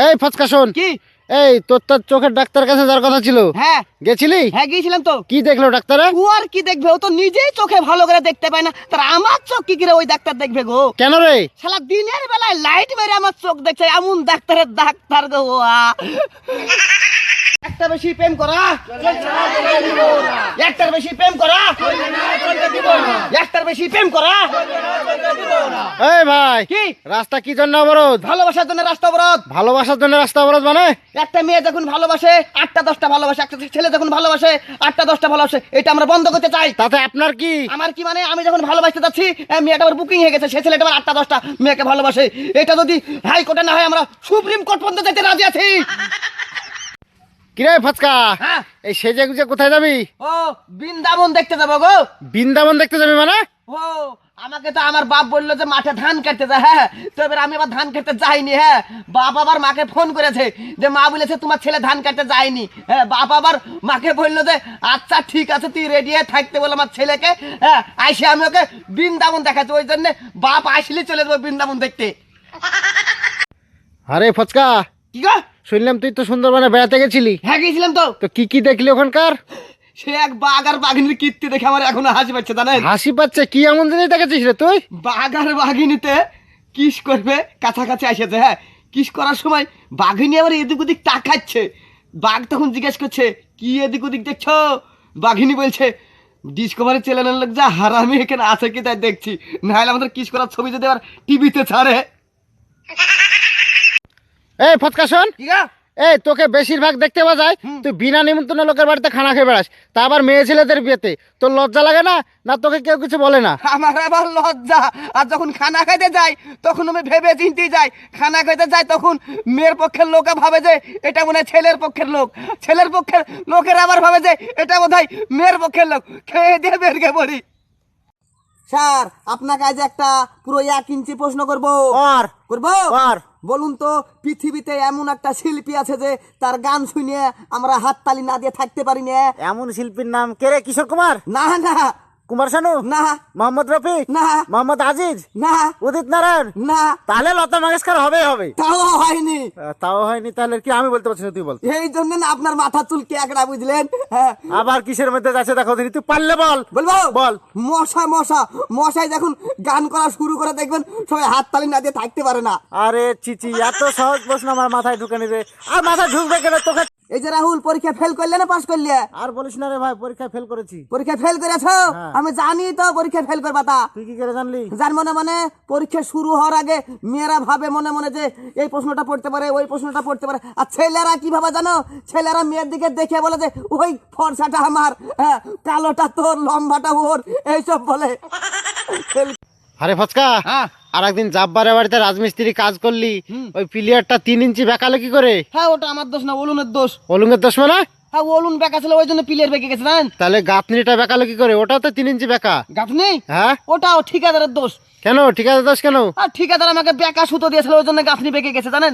এই ফচকা শোন। কি? এই তোর চোখের ডাক্তার কাছে যাওয়ার কথা ছিল, হ্যাঁ গেছিলি? হ্যাঁ গিয়েছিলাম তো। কি দেখলো ডাক্তারে? ও আর কি দেখবে, ও তো নিজেই চোখে ভালো করে দেখতে পায় না, তার আমার চোখ কি করে ওই ডাক্তার দেখবে গো? কেন রে? শালা দিনের বেলায় লাইট মেরে আমার চোখ দেখছে, এমন ডাক্তার গো। একটা বেশি প্রেম করা, একটার বেশি প্রেম করা, একটার বেশি প্রেম করা। এই ভাই, কি? রাস্তা কি জন্য অবরোধ? ভালোবাসার জন্য রাস্তা অবরোধ। ভালোবাসার জন্য রাস্তা অবরোধ মানে? একটা মেয়ে যখন ভালোবাসে 8টা-10টা ভালোবাসে, একটা ছেলে যখন ভালোবাসে 8টা-10টা ভালোবাসে, এটা আমরা বন্ধ করতে চাই। তাতে আপনার কি? আমার কি মানে, আমি যখন ভালোবাসতে যাচ্ছি মেয়েটা আবার বুকিং হয়ে গেছে, সে ছেলেটা আবার 8টা-10টা মেয়েকে ভালোবাসে, এটা যদি হাইকোর্টে না হয় আমরা সুপ্রিম কোর্ট পর্যন্ত যেতে রাজি আছি। কিরে ফচকা, হ্যাঁ। এই সেজে গুজে কোথায় যাবি? ও বৃন্দাবন দেখতে যাবো গো। বৃন্দাবন দেখতে যাবি মানে? ও আমাকে তো আমার বাপ বললো যে মাঠে ধান কাটতে যায়, হ্যাঁ তো এবার আমি আবার ধান কাটতে যাইনি। হ্যাঁ বাপ আবার মাকে ফোন করেছে যে মা বলেছে তোমার ছেলে ধান কাটতে যায়নি। হ্যাঁ বাপ আবার মাকে বললো যে আচ্ছা ঠিক আছে তুই রেডি হয়ে থাকতে বলে আমার ছেলেকে। হ্যাঁ আইসে আমি ওকে বৃন্দাবন দেখাচ্ছি, ওই জন্য বাপ আসলে চলে যাবো বৃন্দাবন দেখতে। আরে ফচকা, কি গো? শুনলাম তুই তো সুন্দরবনে বেড়াতে গেছিলি, হ্যাঁ গিয়েছিলাম তো। তো কি কি দেখলি ওখানকার? সে এক বাঘ আর বাঘিনীর কীর্তি দেখে আমার এখনো হাসি পাচ্ছে জানেন। হাসি পাচ্ছে? কি এমন জিনিস দেখেছিস রে তুই? বাঘ আর বাঘিনীতে কিস করবে কাছাকাছি এসেছে, হ্যাঁ কিস করার সময় বাঘিনী আবার এদিক ওদিক তাকাচ্ছে। বাঘ তখন জিজ্ঞেস করছে কি এদিক ওদিক দেখছো? বাঘিনী বলছে ডিসকভারি চ্যানেলের লোক যা হারামি এখানে আছে কি তাই দেখছি, নাহলে আমাদের কিস করার ছবি যদি আবার টিভিতে ছাড়ে। এই ফচকা শোন, কি গা? এই তোকে বেশিরভাগ দেখতে পাওয়া যায় তুই বিনা নিমন্ত্রণে লোকের বাড়িতে খানা খেয়ে বেড়াস, তা আবার মেয়ে ছেলেদের বিয়েতে। তোর লজ্জা লাগে না? না তোকে কেউ কিছু বলে না? আমার আবার লজ্জা। আর যখন খানা খাইতে যাই তখন আমি ভেবে চিন্তে যাই, খানা খাইতে যাই তখন মেয়ের পক্ষের লোকে ভাবে যে এটা মনে হয় ছেলের পক্ষের লোক, ছেলের পক্ষের লোকের আবার ভাবে যে এটা বোধহয় মেয়ের পক্ষের লোক। খেয়ে দিয়ে বেরকে পড়ি। স্যার আপনাকে আজ একটা পুরো 1 ইঞ্চি প্রশ্ন করবো। করবো? বলুন তো পৃথিবীতে এমন একটা শিল্পী আছে যে তার গান শুনে আমরা হাততালি না দিয়ে থাকতে পারি না? এমন শিল্পীর নাম কে রে? কিশোর কুমার? না না কুমার শানু? না মোহাম্মদ রফি? না মোহাম্মদ আজিজ? না উদিত নারায়ণ? না, তাহলে লতা মঙ্গেশকর হবে। তাও হয়নি। তাও হয়নি? তাহলে কি আমি বলতে পারছি না, তুই বল। এই জন্য না আপনার মাথা চুল কেকড়া, বুঝলেন? হ্যাঁ আবার কিসের মধ্যে যাচ্ছে দেখো দিনি, তুই পারলে বল। বলবো? বল। মশাই যখন গান করা শুরু করে দেখবেন সবাই হাততালি না দিয়ে থাকতে পারে না। আরে চিচি, এত সহজ প্রশ্ন আমার মাথায় ঢুকে নিবে। আর মাথায় ঢুকবে কেন তোকে? এই যে রাহুল পরীক্ষা ফেল করলে না পাস করলে? আর বলিস না রে ভাই, পরীক্ষায় ফেল করেছি। পরীক্ষা ফেল করেছো? হ্যাঁ। আমি জানি তো পরীক্ষা ফেল করবা তা। তুই কি করে জানলি? যার মনে মনে পরীক্ষা শুরু হওয়ার আগে মেয়েরা ভাবে মনে মনে যে এই প্রশ্নটা পড়তে পারে, ওই প্রশ্নটা পড়তে পারে। আর ছেলেরা কি ভাবে জানো? ছেলেরা মেয়ের দিকে দেখে বলে যে ওই ফর্সাটা আমার, হ্যাঁ কালোটা তোর, লম্বাটা ওর, এইসব বলে। আরে ফচকা, হ্যাঁ আর একদিন জাব্বারের বাড়িতে রাজমিস্ত্রি কাজ করলি, ওই প্লেয়ারটা 3 ইঞ্চি বেকালে কি করে? হ্যাঁ ওটা আমার দোষ না, ওলুনের দোষ। অলুঙ্গের দোষ মানে? হ্যাঁ ওলুন বেকা ছিল ওই জন্য প্লেয়ার বেঁকে গেছে জানেন। তাহলে গাঁথনিটা বেকালে কি করে? ওটাও তো 3 ইঞ্চি বেকা। গাঁথনি? হ্যাঁ। ওটাও ঠিকাদারের দোষ। কেন ঠিকাদার দোষ কেন? আর ঠিকাদার আমাকে বেকা সুতো দিয়েছিল ওই জন্য গাঁথনি বেঁকে গেছে জানেন।